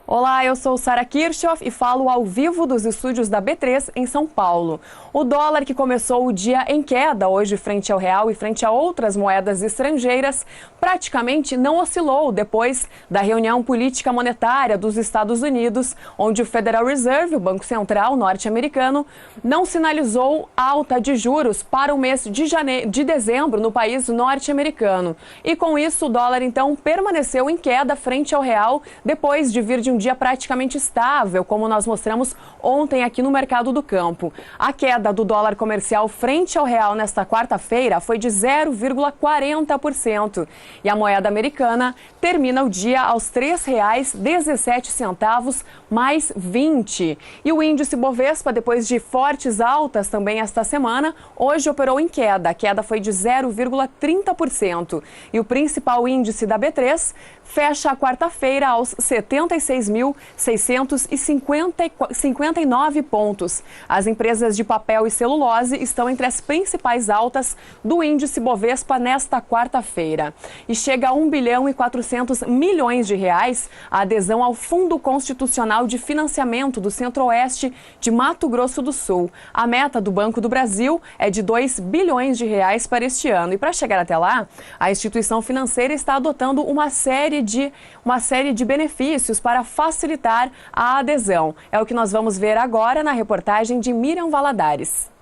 Olá, eu sou Sara Kirchhoff e falo ao vivo dos estúdios da B3 em São Paulo. O dólar, que começou o dia em queda hoje frente ao real e frente a outras moedas estrangeiras, praticamente não oscilou depois da reunião política monetária dos Estados Unidos, onde o Federal Reserve, o Banco Central norte-americano, não sinalizou alta de juros para o mês de dezembro no país norte-americano. E com isso, o dólar então permaneceu em queda frente ao real depois de vir de um dia praticamente estável, como nós mostramos ontem aqui no Mercado do Campo. A queda do dólar comercial frente ao real nesta quarta-feira foi de 0,40%. E a moeda americana termina o dia aos R$ 3,17 mais 20. E o índice Bovespa, depois de fortes altas também esta semana, hoje operou em queda. A queda foi de 0,30%. E o principal índice da B3 fecha a quarta-feira aos 76.659 pontos. As empresas de papel e celulose estão entre as principais altas do índice Bovespa nesta quarta-feira. E chega a R$ 1 bilhão e 400 milhões de reais a adesão ao Fundo Constitucional de Financiamento do Centro-Oeste de Mato Grosso do Sul. A meta do Banco do Brasil é de R$ 2 bilhões para este ano. E para chegar até lá, a instituição financeira está adotando uma série de benefícios para facilitar a adesão. É o que nós vamos ver agora na reportagem de Miriam Valadares.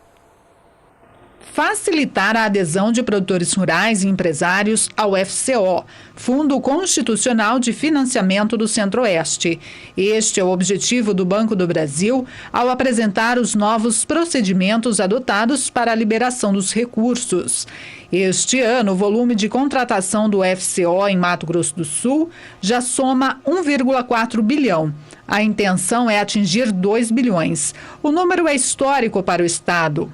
Facilitar a adesão de produtores rurais e empresários ao FCO, Fundo Constitucional de Financiamento do Centro-Oeste. Este é o objetivo do Banco do Brasil ao apresentar os novos procedimentos adotados para a liberação dos recursos. Este ano, o volume de contratação do FCO em Mato Grosso do Sul já soma 1,4 bilhão. A intenção é atingir 2 bilhões. O número é histórico para o Estado.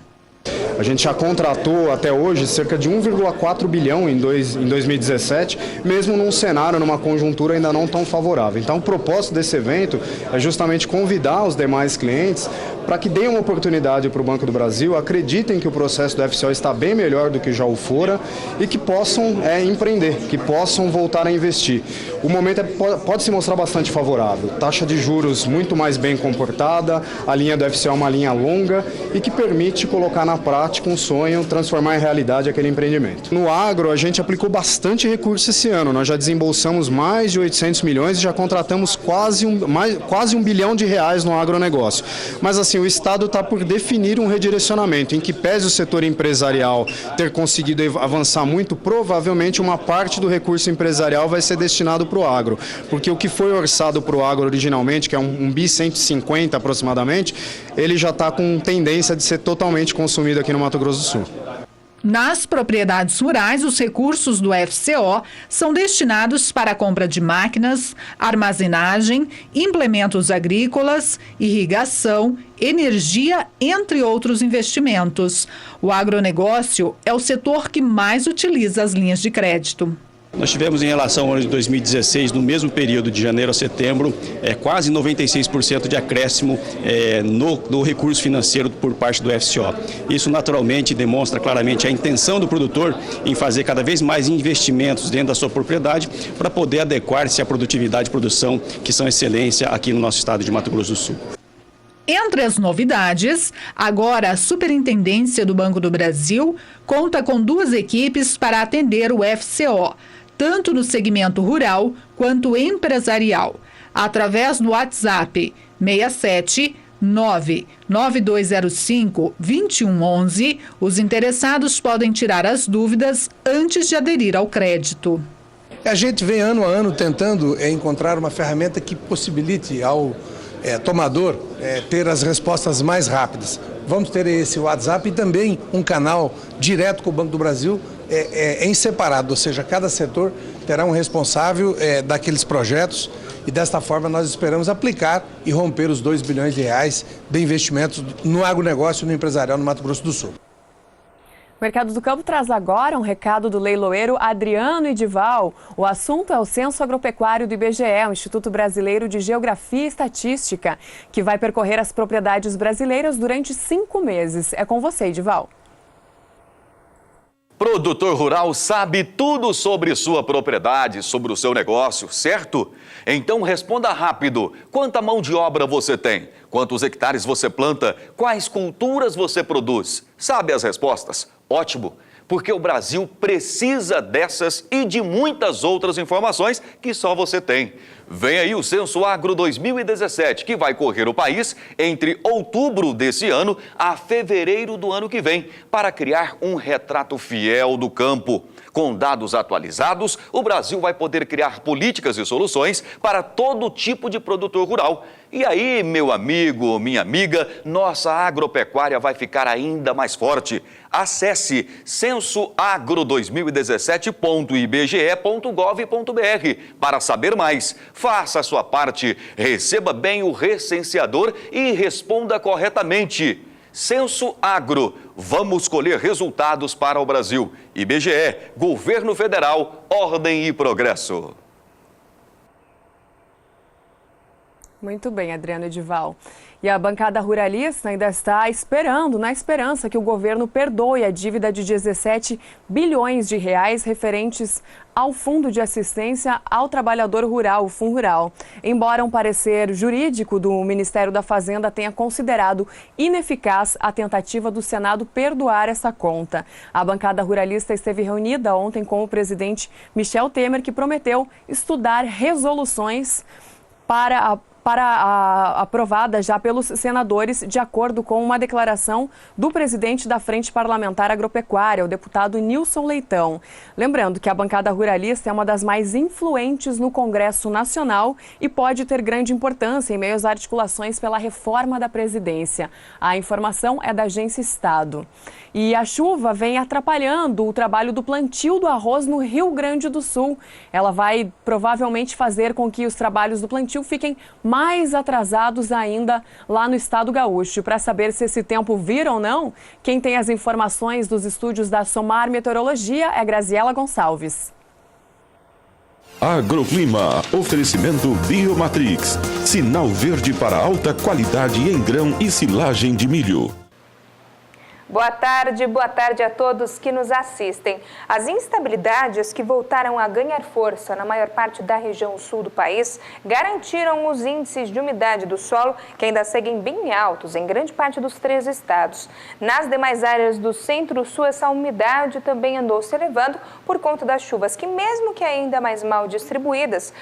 A gente já contratou até hoje cerca de 1,4 bilhão em 2017, mesmo num cenário, numa conjuntura ainda não tão favorável. Então, o propósito desse evento é justamente convidar os demais clientes para que deem uma oportunidade para o Banco do Brasil, acreditem que o processo do FCO está bem melhor do que já o fora e que possam empreender, que possam voltar a investir. O momento pode se mostrar bastante favorável. Taxa de juros muito mais bem comportada, a linha do FCO é uma linha longa e que permite colocar na prática um sonho, transformar em realidade aquele empreendimento. No agro, a gente aplicou bastante recurso esse ano. Nós já desembolsamos mais de 800 milhões e já contratamos quase um bilhão de reais no agronegócio. Mas assim, o Estado está por definir um redirecionamento, em que pese o setor empresarial ter conseguido avançar muito, provavelmente uma parte do recurso empresarial vai ser destinado para o agro. Porque o que foi orçado para o agro originalmente, que é um bi 150 aproximadamente, ele já está com tendência de ser totalmente consumido aqui no Mato Grosso do Sul. Nas propriedades rurais, os recursos do FCO são destinados para a compra de máquinas, armazenagem, implementos agrícolas, irrigação, energia, entre outros investimentos. O agronegócio é o setor que mais utiliza as linhas de crédito. Nós tivemos em relação ao ano de 2016, no mesmo período de janeiro a setembro, quase 96% de acréscimo no recurso financeiro por parte do FCO. Isso naturalmente demonstra claramente a intenção do produtor em fazer cada vez mais investimentos dentro da sua propriedade para poder adequar-se à produtividade e produção que são excelência aqui no nosso estado de Mato Grosso do Sul. Entre as novidades, agora a Superintendência do Banco do Brasil conta com 2 equipes para atender o FCO, tanto no segmento rural quanto empresarial, através do WhatsApp 67 99205 2111, os interessados podem tirar as dúvidas antes de aderir ao crédito. A gente vem ano a ano tentando encontrar uma ferramenta que possibilite ao tomador ter as respostas mais rápidas. Vamos ter esse WhatsApp e também um canal direto com o Banco do Brasil em separado, ou seja, cada setor terá um responsável daqueles projetos e desta forma nós esperamos aplicar e romper os 2 bilhões de reais de investimentos no agronegócio e no empresarial no Mato Grosso do Sul. O Mercado do Campo traz agora um recado do leiloeiro Adriano Edival. O assunto é o Censo Agropecuário do IBGE, o Instituto Brasileiro de Geografia e Estatística, que vai percorrer as propriedades brasileiras durante 5 meses. É com você, Edival. Produtor rural sabe tudo sobre sua propriedade, sobre o seu negócio, certo? Então responda rápido. Quanta mão de obra você tem? Quantos hectares você planta? Quais culturas você produz? Sabe as respostas? Ótimo! Porque o Brasil precisa dessas e de muitas outras informações que só você tem. Vem aí o Censo Agro 2017, que vai correr o país entre outubro desse ano a fevereiro do ano que vem, para criar um retrato fiel do campo. Com dados atualizados, o Brasil vai poder criar políticas e soluções para todo tipo de produtor rural. E aí, meu amigo, minha amiga, nossa agropecuária vai ficar ainda mais forte. Acesse censoagro2017.ibge.gov.br para saber mais. Faça a sua parte, receba bem o recenseador e responda corretamente. Censo Agro, vamos colher resultados para o Brasil. IBGE, Governo Federal, Ordem e Progresso. Muito bem, Adriano Edival. E a bancada ruralista ainda está na esperança que o governo perdoe a dívida de 17 bilhões de reais referentes ao Fundo de Assistência ao Trabalhador Rural, o FUNRURAL. Embora um parecer jurídico do Ministério da Fazenda tenha considerado ineficaz a tentativa do Senado perdoar essa conta. A bancada ruralista esteve reunida ontem com o presidente Michel Temer, que prometeu estudar resoluções aprovada já pelos senadores, de acordo com uma declaração do presidente da Frente Parlamentar Agropecuária, o deputado Nilson Leitão. Lembrando que a bancada ruralista é uma das mais influentes no Congresso Nacional e pode ter grande importância em meio às articulações pela reforma da Previdência. A informação é da Agência Estado. E a chuva vem atrapalhando o trabalho do plantio do arroz no Rio Grande do Sul. Ela vai provavelmente fazer com que os trabalhos do plantio fiquem mais atrasados ainda lá no estado gaúcho. Para saber se esse tempo vira ou não, quem tem as informações dos estúdios da Somar Meteorologia é Graziela Gonçalves. Agroclima, oferecimento Biomatrix, sinal verde para alta qualidade em grão e silagem de milho. Boa tarde a todos que nos assistem. As instabilidades que voltaram a ganhar força na maior parte da região sul do país garantiram os índices de umidade do solo, que ainda seguem bem altos em grande parte dos 3 estados. Nas demais áreas do centro-sul, essa umidade também andou se elevando por conta das chuvas, que mesmo que ainda mais mal distribuídas,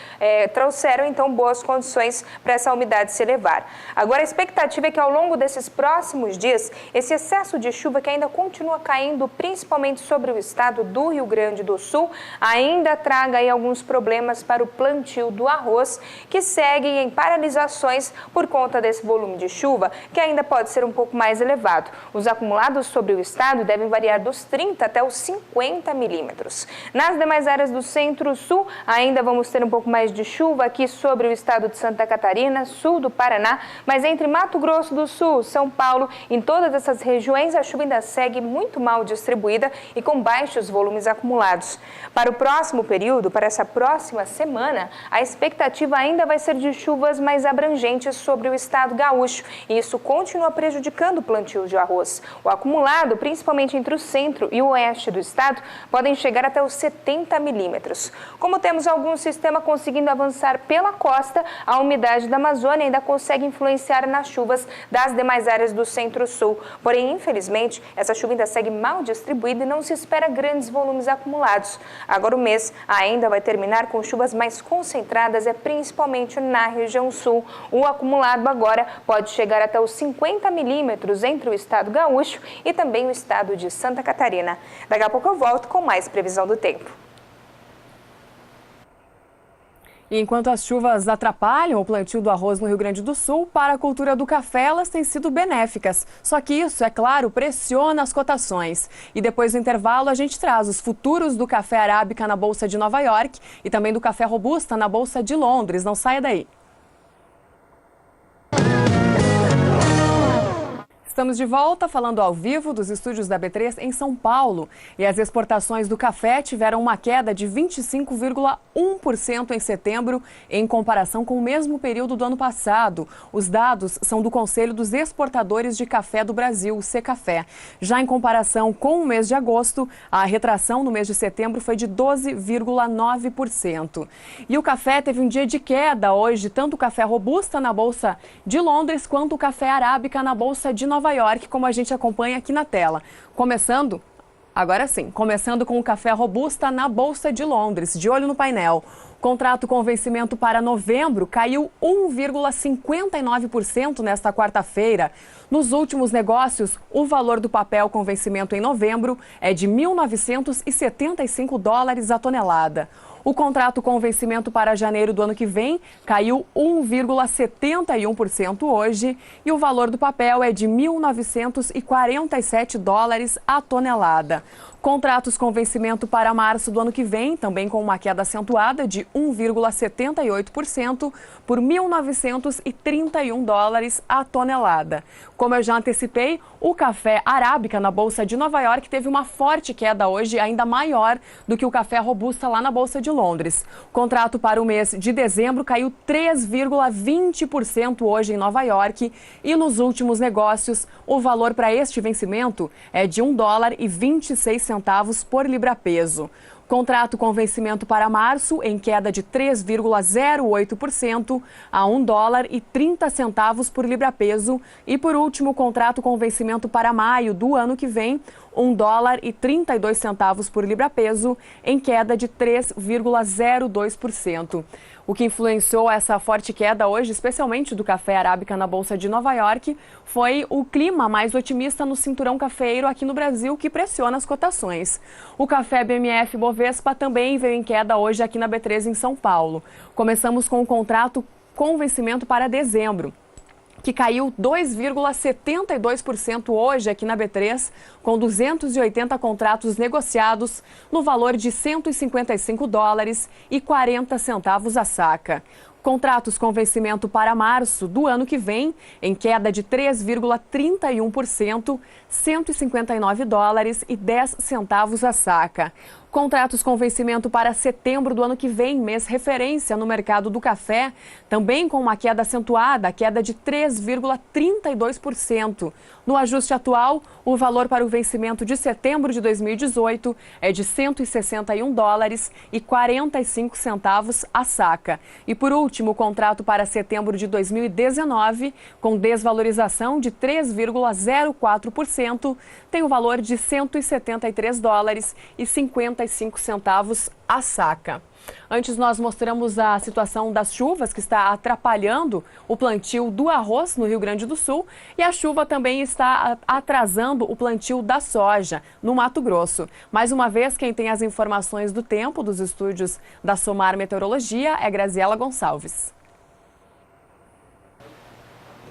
trouxeram então boas condições para essa umidade se elevar. Agora a expectativa é que ao longo desses próximos dias, esse excesso de chuva que ainda continua caindo, principalmente sobre o estado do Rio Grande do Sul, ainda traga aí alguns problemas para o plantio do arroz, que segue em paralisações por conta desse volume de chuva, que ainda pode ser um pouco mais elevado. Os acumulados sobre o estado devem variar dos 30 até os 50 milímetros. Nas demais áreas do centro-sul, ainda vamos ter um pouco mais de chuva aqui sobre o estado de Santa Catarina, sul do Paraná, mas entre Mato Grosso do Sul, São Paulo, em todas essas regiões, a chuva ainda segue muito mal distribuída e com baixos volumes acumulados. Para o próximo período, para essa próxima semana, a expectativa ainda vai ser de chuvas mais abrangentes sobre o estado gaúcho, e isso continua prejudicando o plantio de arroz. O acumulado, principalmente entre o centro e o oeste do estado, podem chegar até os 70 milímetros. Como temos algum sistema conseguindo avançar pela costa, a umidade da Amazônia ainda consegue influenciar nas chuvas das demais áreas do centro-sul. Porém, infelizmente, essa chuva ainda segue mal distribuída e não se espera grandes volumes acumulados. Agora o mês ainda vai terminar com chuvas mais concentradas, principalmente na região sul. O acumulado agora pode chegar até os 50 milímetros entre o estado gaúcho e também o estado de Santa Catarina. Daqui a pouco eu volto com mais previsão do tempo. E enquanto as chuvas atrapalham o plantio do arroz no Rio Grande do Sul, para a cultura do café elas têm sido benéficas. Só que isso, é claro, pressiona as cotações. E depois do intervalo a gente traz os futuros do café arábica na Bolsa de Nova York e também do café robusta na Bolsa de Londres. Não saia daí. Estamos de volta falando ao vivo dos estúdios da B3 em São Paulo. E as exportações do café tiveram uma queda de 25,1% em setembro em comparação com o mesmo período do ano passado. Os dados são do Conselho dos Exportadores de Café do Brasil, o Secafé. Já em comparação com o mês de agosto, a retração no mês de setembro foi de 12,9%. E o café teve um dia de queda hoje, tanto o café robusta na Bolsa de Londres quanto o café arábica na Bolsa de Nova York, como a gente acompanha aqui na tela. Começando com o café robusta na Bolsa de Londres, de olho no painel. Contrato com vencimento para novembro caiu 1,59% nesta quarta-feira. Nos últimos negócios, o valor do papel com vencimento em novembro é de $1.975 a tonelada. O contrato com vencimento para janeiro do ano que vem caiu 1,71% hoje e o valor do papel é de $1.947 a tonelada. Contratos com vencimento para março do ano que vem, também com uma queda acentuada de 1,78% por $1.931 a tonelada. Como eu já antecipei, o café arábica na Bolsa de Nova York teve uma forte queda hoje, ainda maior do que o café robusta lá na Bolsa de Londres. O contrato para o mês de dezembro caiu 3,20% hoje em Nova York e nos últimos negócios o valor para este vencimento é de $1,26 por libra-peso. Contrato com vencimento para março em queda de 3,08% a $1,30 por libra-peso. E por último, contrato com vencimento para maio do ano que vem, $1,32 por libra-peso, em queda de 3,02%. O que influenciou essa forte queda hoje, especialmente do café arábica na Bolsa de Nova York, foi o clima mais otimista no cinturão cafeeiro aqui no Brasil, que pressiona as cotações. O café BMF Bovespa também veio em queda hoje aqui na B3 em São Paulo. Começamos com o contrato com vencimento para dezembro, que caiu 2,72% hoje aqui na B3, com 280 contratos negociados no valor de $155,40 a saca. Contratos com vencimento para março do ano que vem, em queda de 3,31%, $159,10 a saca. Contratos com vencimento para setembro do ano que vem, mês referência no mercado do café, também com uma queda acentuada, queda de 3,32%. No ajuste atual, o valor para o vencimento de setembro de 2018 é de $161,45 a saca. E por último, o contrato para setembro de 2019, com desvalorização de 3,04%, tem o valor de $173,55 a saca. Antes nós mostramos a situação das chuvas que está atrapalhando o plantio do arroz no Rio Grande do Sul e a chuva também está atrasando o plantio da soja no Mato Grosso. Mais uma vez, quem tem as informações do tempo dos estúdios da Somar Meteorologia é Graziela Gonçalves.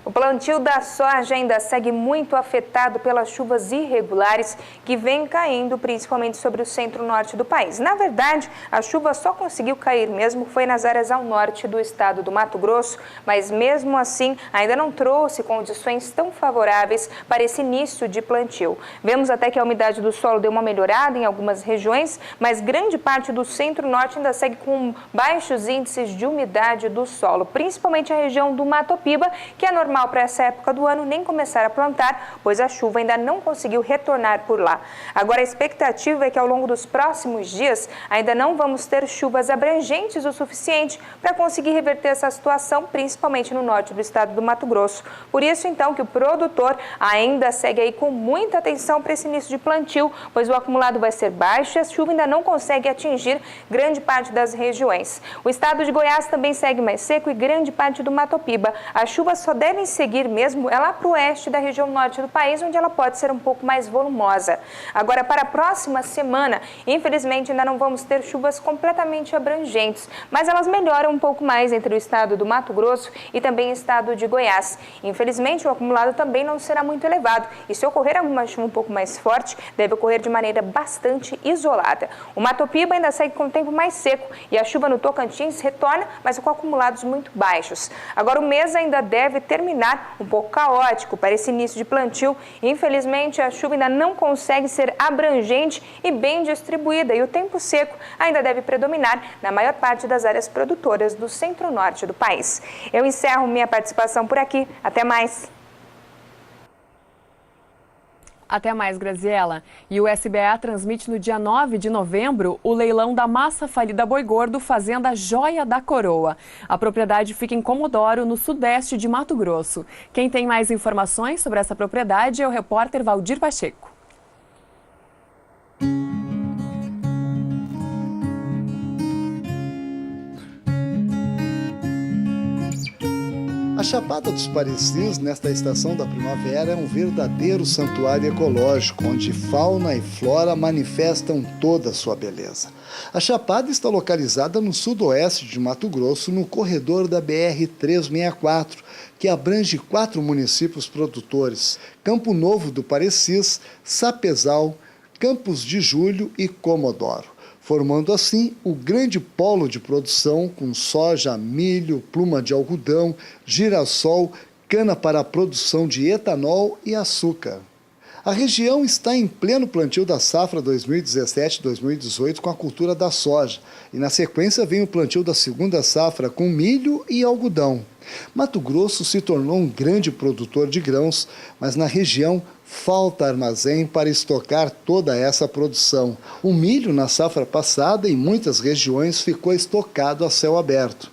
O plantio da soja ainda segue muito afetado pelas chuvas irregulares que vêm caindo principalmente sobre o centro-norte do país. Na verdade, a chuva só conseguiu cair mesmo foi nas áreas ao norte do estado do Mato Grosso, mas mesmo assim ainda não trouxe condições tão favoráveis para esse início de plantio. Vemos até que a umidade do solo deu uma melhorada em algumas regiões, mas grande parte do centro-norte ainda segue com baixos índices de umidade do solo, principalmente a região do Mato Piba, que é normal para essa época do ano nem começar a plantar, pois a chuva ainda não conseguiu retornar por lá. Agora a expectativa é que ao longo dos próximos dias ainda não vamos ter chuvas abrangentes o suficiente para conseguir reverter essa situação, principalmente no norte do estado do Mato Grosso. Por isso então que o produtor ainda segue aí com muita atenção para esse início de plantio, pois o acumulado vai ser baixo e a chuva ainda não consegue atingir grande parte das regiões. O estado de Goiás também segue mais seco e grande parte do Mato Piba. As chuvas só devem seguir mesmo é lá para o oeste da região norte do país, onde ela pode ser um pouco mais volumosa. Agora, para a próxima semana, infelizmente ainda não vamos ter chuvas completamente abrangentes, mas elas melhoram um pouco mais entre o estado do Mato Grosso e também o estado de Goiás. Infelizmente, o acumulado também não será muito elevado e se ocorrer alguma chuva um pouco mais forte, deve ocorrer de maneira bastante isolada. O Mato Piba ainda segue com o tempo mais seco e a chuva no Tocantins retorna, mas com acumulados muito baixos. Agora, o mês ainda deve terminar terminar um pouco caótico para esse início de plantio. Infelizmente, a chuva ainda não consegue ser abrangente e bem distribuída e o tempo seco ainda deve predominar na maior parte das áreas produtoras do centro-norte do país. Eu encerro minha participação por aqui. Até mais! Até mais, Graziela. E o SBA transmite no dia 9 de novembro o leilão da massa falida Boi Gordo Fazenda Joia da Coroa. A propriedade fica em Comodoro, no sudeste de Mato Grosso. Quem tem mais informações sobre essa propriedade é o repórter Valdir Pacheco. A Chapada dos Parecis, nesta estação da primavera, é um verdadeiro santuário ecológico, onde fauna e flora manifestam toda a sua beleza. A Chapada está localizada no sudoeste de Mato Grosso, no corredor da BR-364, que abrange 4 municípios produtores: Campo Novo do Parecis, Sapezal, Campos de Julho e Comodoro, formando assim o grande polo de produção com soja, milho, pluma de algodão, girassol, cana para a produção de etanol e açúcar. A região está em pleno plantio da safra 2017-2018 com a cultura da soja, e na sequência vem o plantio da segunda safra com milho e algodão. Mato Grosso se tornou um grande produtor de grãos, mas na região falta armazém para estocar toda essa produção. O milho na safra passada em muitas regiões ficou estocado a céu aberto.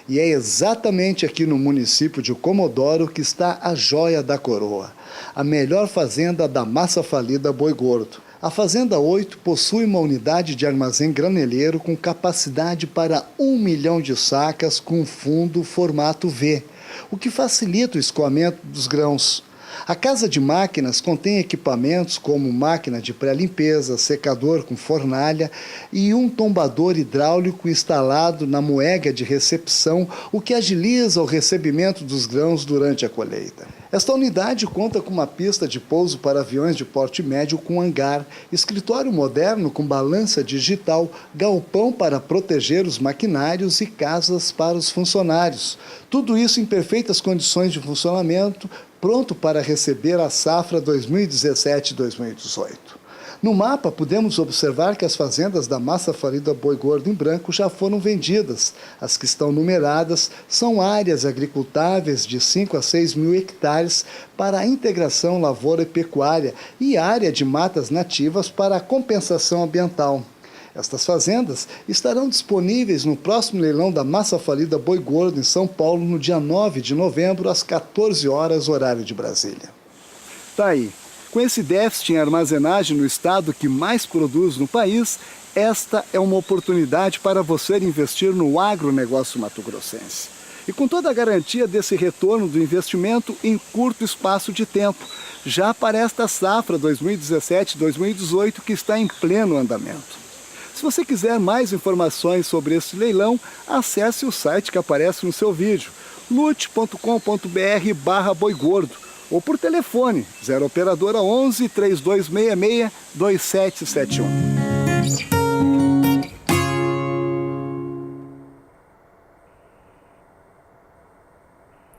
E é exatamente aqui no município de Comodoro que está a Joia da Coroa, a melhor fazenda da massa falida Boi Gordo. A Fazenda 8 possui uma unidade de armazém graneleiro com capacidade para 1 milhão de sacas com fundo formato V, o que facilita o escoamento dos grãos. A casa de máquinas contém equipamentos como máquina de pré-limpeza, secador com fornalha e um tombador hidráulico instalado na moega de recepção, o que agiliza o recebimento dos grãos durante a colheita. Esta unidade conta com uma pista de pouso para aviões de porte médio com hangar, escritório moderno com balança digital, galpão para proteger os maquinários e casas para os funcionários. Tudo isso em perfeitas condições de funcionamento, pronto para receber a safra 2017-2018. No mapa, podemos observar que as fazendas da massa falida Boi Gordo em branco já foram vendidas. As que estão numeradas são áreas agricultáveis de 5 a 6 mil hectares para a integração lavoura e pecuária e área de matas nativas para a compensação ambiental. Estas fazendas estarão disponíveis no próximo leilão da massa falida Boi Gordo em São Paulo no dia 9 de novembro, às 14 horas, horário de Brasília. Tá aí. Com esse déficit em armazenagem no estado que mais produz no país, esta é uma oportunidade para você investir no agronegócio mato-grossense. E com toda a garantia desse retorno do investimento em curto espaço de tempo, já para esta safra 2017-2018 que está em pleno andamento. Se você quiser mais informações sobre esse leilão, acesse o site que aparece no seu vídeo, lute.com.br/boigordo, ou por telefone 0 operadora 11 3266 2771.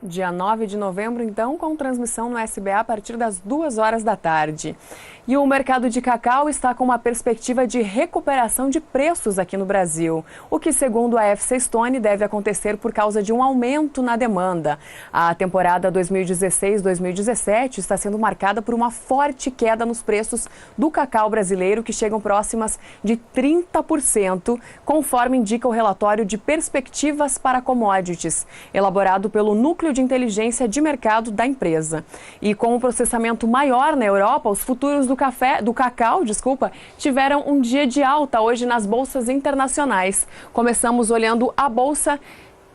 Dia 9 de novembro, então, com transmissão no SBA a partir das 2 horas da tarde. E o mercado de cacau está com uma perspectiva de recuperação de preços aqui no Brasil, o que, segundo a FC Stone, deve acontecer por causa de um aumento na demanda. A temporada 2016-2017 está sendo marcada por uma forte queda nos preços do cacau brasileiro, que chegam próximas de 30%, conforme indica o relatório de perspectivas para commodities, elaborado pelo Núcleo de Inteligência de Mercado da empresa. E com o processamento maior na Europa, os futuros do cacau, tiveram um dia de alta hoje nas bolsas internacionais. Começamos olhando a bolsa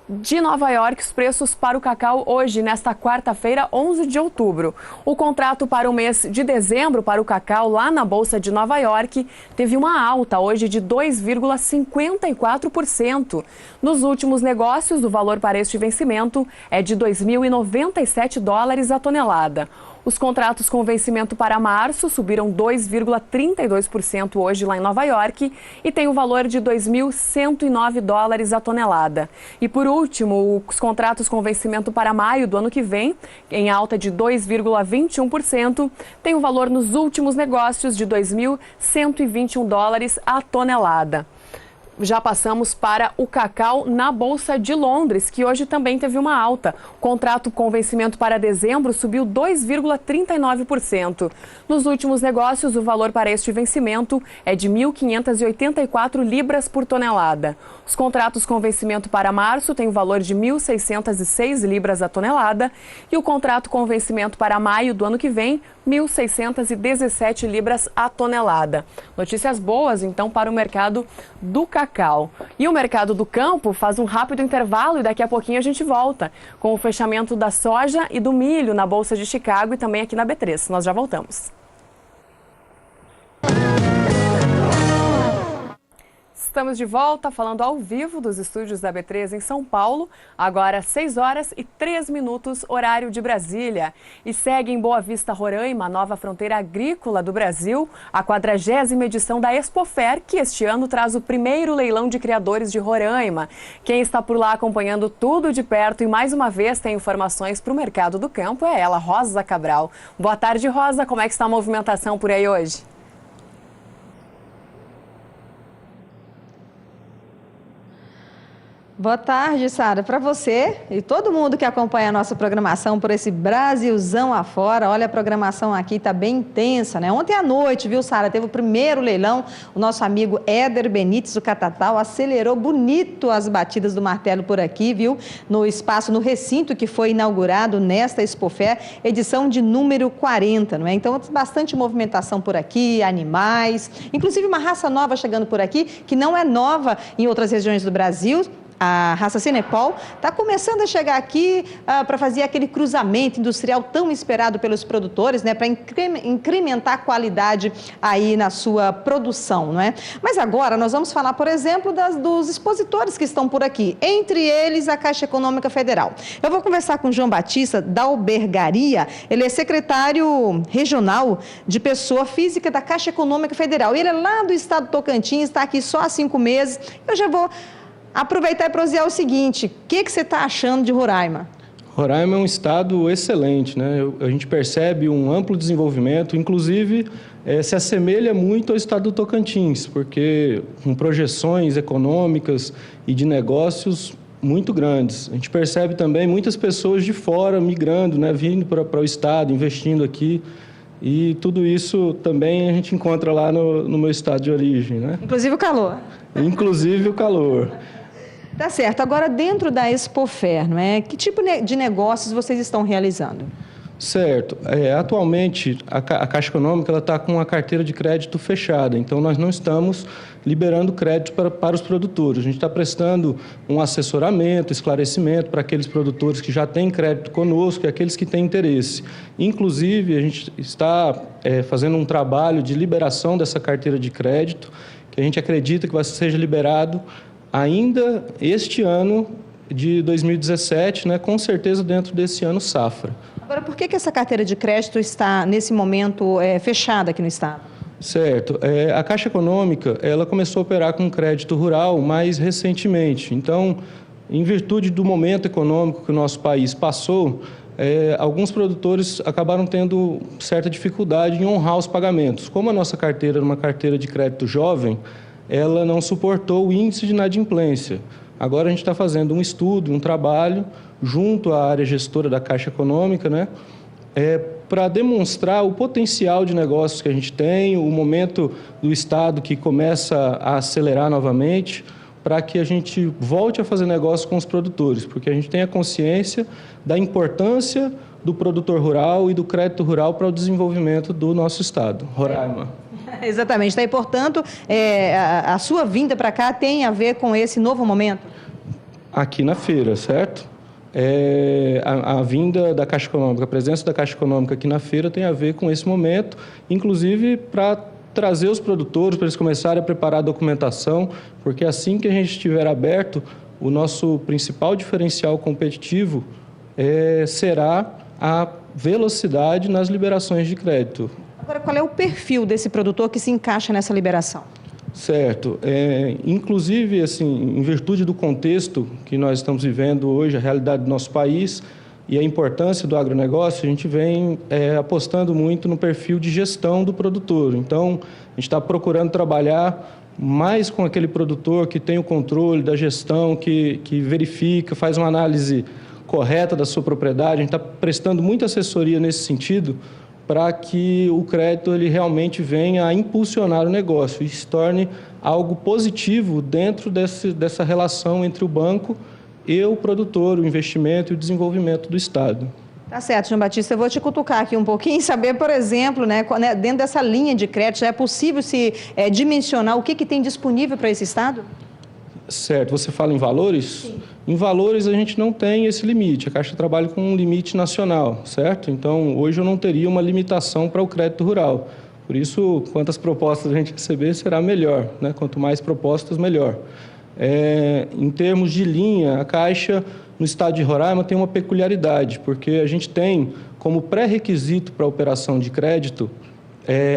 de Nova York, os preços para o cacau hoje, nesta quarta-feira, 11 de outubro. O contrato para o mês de dezembro para o cacau lá na Bolsa de Nova York teve uma alta hoje de 2,54%. Nos últimos negócios, o valor para este vencimento é de $2.097 a tonelada. Os contratos com vencimento para março subiram 2,32% hoje lá em Nova York e tem o valor de 2.109 dólares a tonelada. E por último, os contratos com vencimento para maio do ano que vem, em alta de 2,21%, tem o valor nos últimos negócios de 2.121 dólares a tonelada. Já passamos para o cacau na Bolsa de Londres, que hoje também teve uma alta. O contrato com vencimento para dezembro subiu 2,39%. Nos últimos negócios, o valor para este vencimento é de 1.584 libras por tonelada. Os contratos com vencimento para março têm o valor de 1.606 libras a tonelada e o contrato com vencimento para maio do ano que vem, 1.617 libras a tonelada. Notícias boas, então, para o mercado do cacau. E o mercado do campo faz um rápido intervalo e daqui a pouquinho a gente volta com o fechamento da soja e do milho na Bolsa de Chicago e também aqui na B3. Nós já voltamos. Estamos de volta falando ao vivo dos estúdios da B3 em São Paulo, agora 6h03, horário de Brasília. E segue em Boa Vista, Roraima, a nova fronteira agrícola do Brasil, a 40ª edição da Expofer, que este ano traz o primeiro leilão de criadores de Roraima. Quem está por lá acompanhando tudo de perto e mais uma vez tem informações para o mercado do campo é ela, Rosa Cabral. Boa tarde, Rosa, como é que está a movimentação por aí hoje? Boa tarde, Sara, para você e todo mundo que acompanha a nossa programação por esse Brasilzão afora. Olha, a programação aqui está bem intensa, né? Ontem à noite, viu, Sara, teve o primeiro leilão. O nosso amigo Éder Benites, do Catatal, acelerou bonito as batidas do martelo por aqui, viu? No espaço, no recinto que foi inaugurado nesta Expofer, edição de número 40, não é? Então, bastante movimentação por aqui, animais, inclusive uma raça nova chegando por aqui, que não é nova em outras regiões do Brasil. A raça Cenepol está começando a chegar aqui para fazer aquele cruzamento industrial tão esperado pelos produtores, né, para incrementar a qualidade aí na sua produção, não é? Mas agora nós vamos falar, por exemplo, dos expositores que estão por aqui, entre eles a Caixa Econômica Federal. Eu vou conversar com o João Batista da Albergaria, ele é secretário regional de Pessoa Física da Caixa Econômica Federal. Ele é lá do estado do Tocantins, está aqui só há 5 meses. Eu já vou aproveitar e prosear o seguinte, o que você está achando de Roraima? Roraima é um estado excelente, né? A gente percebe um amplo desenvolvimento, inclusive se assemelha muito ao estado do Tocantins, porque com projeções econômicas e de negócios muito grandes. A gente percebe também muitas pessoas de fora migrando, né? Vindo para o estado, investindo aqui. E tudo isso também a gente encontra lá no meu estado de origem, né? Inclusive o calor. Inclusive o calor. Tá certo. Agora, dentro da Expofer, não é? Que tipo de negócios vocês estão realizando? Certo. Atualmente, a Caixa Econômica está com a carteira de crédito fechada, então nós não estamos liberando crédito para os produtores. A gente está prestando um assessoramento, esclarecimento para aqueles produtores que já têm crédito conosco e aqueles que têm interesse. Inclusive, a gente está fazendo um trabalho de liberação dessa carteira de crédito, que a gente acredita que seja liberado ainda este ano de 2017, né, com certeza dentro desse ano safra. Agora, por que essa carteira de crédito está, nesse momento, fechada aqui no estado? Certo. A Caixa Econômica, ela começou a operar com crédito rural mais recentemente. Então, em virtude do momento econômico que o nosso país passou, alguns produtores acabaram tendo certa dificuldade em honrar os pagamentos. Como a nossa carteira era uma carteira de crédito jovem, ela não suportou o índice de inadimplência. Agora a gente está fazendo um estudo, um trabalho, junto à área gestora da Caixa Econômica, né, para demonstrar o potencial de negócios que a gente tem, o momento do Estado que começa a acelerar novamente, para que a gente volte a fazer negócio com os produtores, porque a gente tem a consciência da importância do produtor rural e do crédito rural para o desenvolvimento do nosso Estado, Roraima. Exatamente. Daí, portanto, a sua vinda para cá tem a ver com esse novo momento? Aqui na feira, certo? A vinda da Caixa Econômica, a presença da Caixa Econômica aqui na feira tem a ver com esse momento, inclusive para trazer os produtores, para eles começarem a preparar a documentação, porque assim que a gente estiver aberto, o nosso principal diferencial competitivo será a velocidade nas liberações de crédito. Agora, qual é o perfil desse produtor que se encaixa nessa liberação? Certo. Inclusive, assim, em virtude do contexto que nós estamos vivendo hoje, a realidade do nosso país e a importância do agronegócio, a gente vem apostando muito no perfil de gestão do produtor. Então, a gente está procurando trabalhar mais com aquele produtor que tem o controle da gestão, que verifica, faz uma análise correta da sua propriedade. A gente está prestando muita assessoria nesse sentido para que o crédito ele realmente venha a impulsionar o negócio e se torne algo positivo dentro dessa relação entre o banco e o produtor, o investimento e o desenvolvimento do Estado. Tá certo, João Batista. Eu vou te cutucar aqui um pouquinho e saber, por exemplo, dentro dessa linha de crédito, já é possível se dimensionar o que tem disponível para esse Estado? Certo. Você fala em valores? Sim. Em valores, a gente não tem esse limite. A Caixa trabalha com um limite nacional, certo? Então, hoje eu não teria uma limitação para o crédito rural. Por isso, quantas propostas a gente receber, será melhor, né? Quanto mais propostas, melhor. Em termos de linha, a Caixa, no estado de Roraima, tem uma peculiaridade, porque a gente tem como pré-requisito para a operação de crédito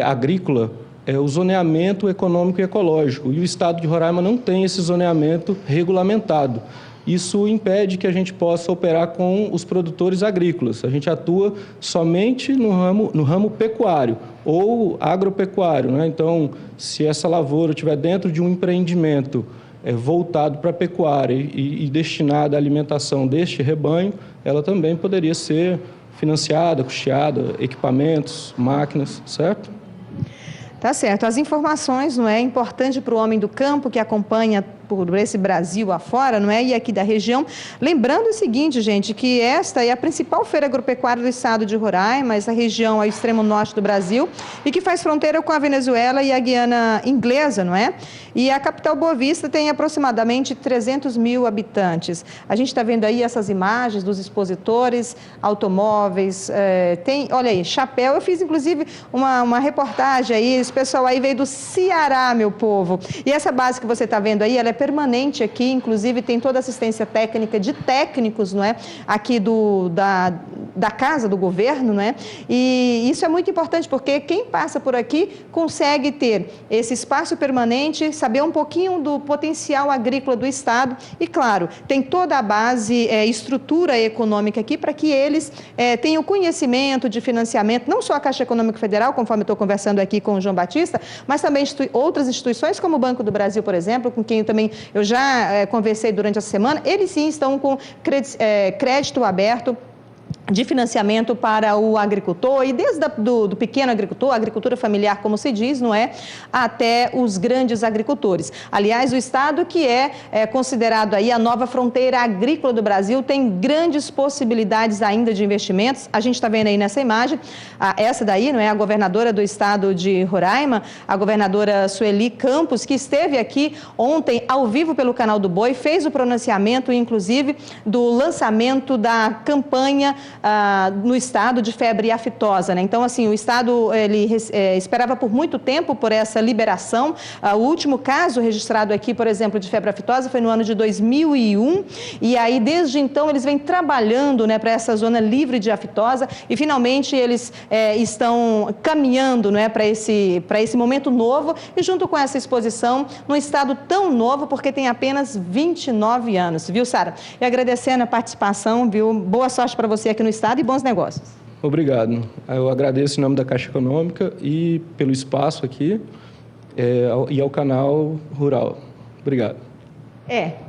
agrícola o zoneamento econômico e ecológico. E o estado de Roraima não tem esse zoneamento regulamentado. Isso impede que a gente possa operar com os produtores agrícolas. A gente atua somente no ramo pecuário ou agropecuário, né? Então, se essa lavoura estiver dentro de um empreendimento voltado para a pecuária e destinada à alimentação deste rebanho, ela também poderia ser financiada, custeada, equipamentos, máquinas, certo? Tá certo. As informações, não é importante para o homem do campo que acompanha por esse Brasil afora, não é? E aqui da região. Lembrando o seguinte, gente, que esta é a principal feira agropecuária do estado de Roraima, essa região é o extremo norte do Brasil e que faz fronteira com a Venezuela e a Guiana Inglesa, não é? E a capital Boa Vista tem aproximadamente 300 mil habitantes. A gente está vendo aí essas imagens dos expositores, automóveis, olha aí, chapéu. Eu fiz, inclusive, uma reportagem aí, esse pessoal aí veio do Ceará, meu povo. E essa base que você está vendo aí, ela é permanente aqui, inclusive tem toda a assistência técnica de técnicos, não é? Aqui da casa do governo, não é? E isso é muito importante porque quem passa por aqui consegue ter esse espaço permanente, saber um pouquinho do potencial agrícola do estado e, claro, tem toda a base, estrutura econômica aqui para que eles tenham conhecimento de financiamento, não só a Caixa Econômica Federal, conforme eu estou conversando aqui com o João Batista, mas também outras instituições como o Banco do Brasil, por exemplo, com quem também eu já conversei durante a semana, eles sim estão com crédito aberto de financiamento para o agricultor e desde do pequeno agricultor, agricultura familiar, como se diz, não é? Até os grandes agricultores. Aliás, o estado que é considerado aí a nova fronteira agrícola do Brasil tem grandes possibilidades ainda de investimentos. A gente está vendo aí nessa imagem, essa daí, não é? A governadora do estado de Roraima, a governadora Sueli Campos, que esteve aqui ontem ao vivo pelo canal do Boi, fez o pronunciamento, inclusive, do lançamento da campanha no estado de febre aftosa, né? Então, assim, o estado ele esperava por muito tempo por essa liberação. O último caso registrado aqui, por exemplo, de febre aftosa foi no ano de 2001 e aí desde então eles vêm trabalhando, né, para essa zona livre de aftosa e finalmente eles estão caminhando, né, para esse momento novo e junto com essa exposição num estado tão novo porque tem apenas 29 anos, viu, Sara? E agradecendo a participação, viu? Boa sorte para você aqui no estado e bons negócios. Obrigado. Eu agradeço em nome da Caixa Econômica e pelo espaço aqui e ao Canal Rural. Obrigado.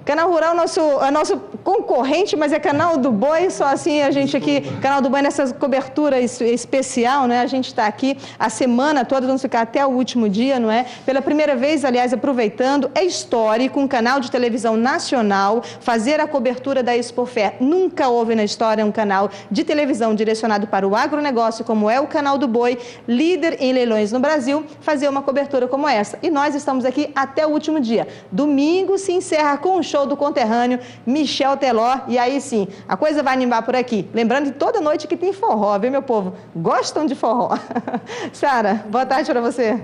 Canal Rural é nosso concorrente, mas é Canal do Boi, só assim a gente aqui, Canal do Boi nessa cobertura especial, né? A gente está aqui a semana toda, vamos ficar até o último dia, não é? Pela primeira vez, aliás, aproveitando, é histórico, um canal de televisão nacional fazer a cobertura da Expofer. Nunca houve na história um canal de televisão direcionado para o agronegócio, como é o Canal do Boi, líder em leilões no Brasil, fazer uma cobertura como essa. E nós estamos aqui até o último dia. Domingo se encerra com o show do conterrâneo Michel Teló, e aí sim, a coisa vai animar por aqui. Lembrando que toda noite que tem forró, viu, meu povo? Gostam de forró. Sara, boa tarde para você.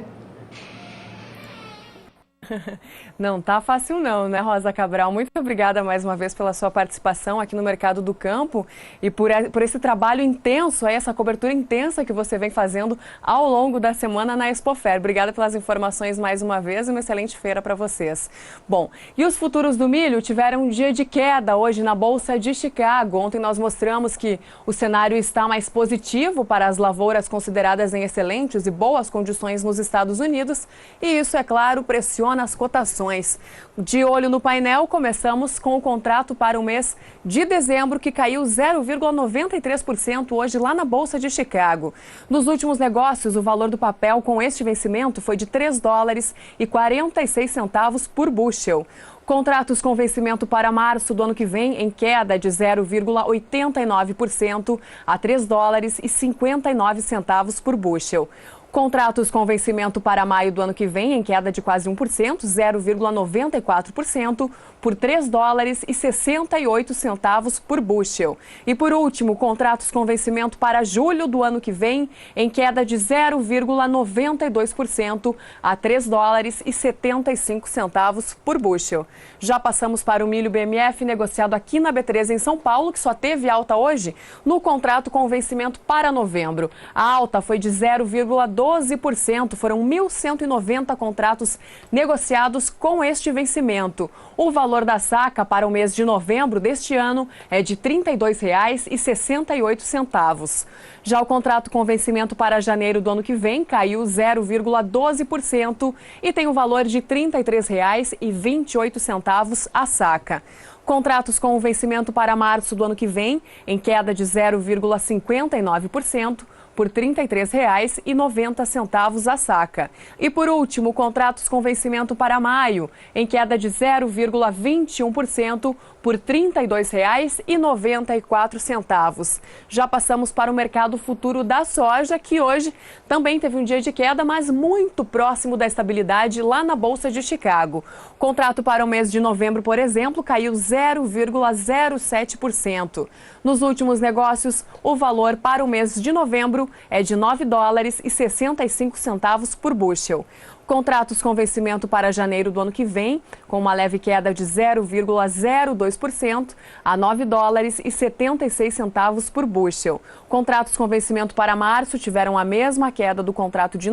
Não tá fácil não, né, Rosa Cabral? Muito obrigada mais uma vez pela sua participação aqui no Mercado do Campo e por esse trabalho intenso, essa cobertura intensa que você vem fazendo ao longo da semana na Expofer. Obrigada pelas informações mais uma vez e uma excelente feira para vocês. Bom, e os futuros do milho tiveram um dia de queda hoje na Bolsa de Chicago. Ontem nós mostramos que o cenário está mais positivo para as lavouras consideradas em excelentes e boas condições nos Estados Unidos e isso, é claro, pressiona as cotações. De olho no painel, começamos com o contrato para o mês de dezembro, que caiu 0,93% hoje lá na Bolsa de Chicago. Nos últimos negócios, o valor do papel com este vencimento foi de $3,46 por bushel. Contratos com vencimento para março do ano que vem em queda de 0,89% a $3,59 por bushel. Contratos com vencimento para maio do ano que vem em queda de quase 1%, 0,94%, por $3,68 por bushel. E por último, contratos com vencimento para julho do ano que vem em queda de 0,92% a $3,75 por bushel. Já passamos para o milho BMF negociado aqui na B3 em São Paulo, que só teve alta hoje no contrato com vencimento para novembro. A alta foi de 0,12%, foram 1.190 contratos negociados com este vencimento. O valor da saca para o mês de novembro deste ano é de R$ 32,68. Já o contrato com vencimento para janeiro do ano que vem caiu 0,12% e tem o valor de R$ 33,28 a saca. Contratos com vencimento para março do ano que vem em queda de 0,59%. por R$ 33,90 a saca. E por último, contratos com vencimento para maio, em queda de 0,21% por R$ 32,94. Já passamos para o mercado futuro da soja, que hoje também teve um dia de queda, mas muito próximo da estabilidade lá na Bolsa de Chicago. O contrato para o mês de novembro, por exemplo, caiu 0,07%. Nos últimos negócios, o valor para o mês de novembro é de $9,65 por bushel. Contratos com vencimento para janeiro do ano que vem, com uma leve queda de 0,02% a $9,76 por bushel. Contratos com vencimento para março tiveram a mesma queda do contrato de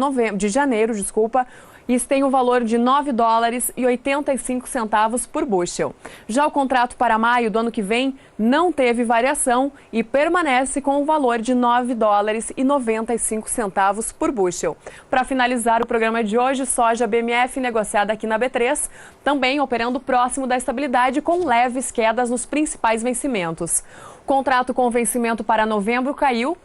janeiro, e tem o valor de $9,85 por bushel. Já o contrato para maio do ano que vem não teve variação e permanece com o valor de $9,95 por bushel. Para finalizar o programa de hoje, soja BMF negociada aqui na B3, também operando próximo da estabilidade com leves quedas nos principais vencimentos. O contrato com vencimento para novembro caiu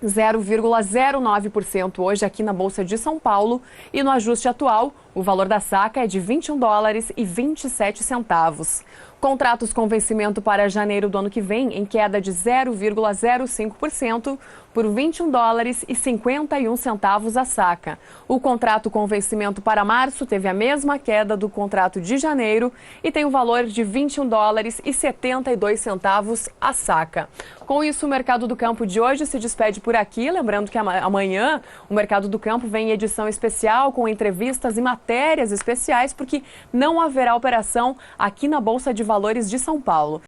0,09% hoje aqui na Bolsa de São Paulo e no ajuste atual o valor da saca é de $21,27. Contratos com vencimento para janeiro do ano que vem em queda de 0,05% por $21,51 a saca. O contrato com vencimento para março teve a mesma queda do contrato de janeiro e tem o valor de $21,72 a saca. Com isso, o Mercado do Campo de hoje se despede por aqui. Lembrando que amanhã o Mercado do Campo vem em edição especial com entrevistas e matérias especiais, porque não haverá operação aqui na Bolsa de Valores de São Paulo.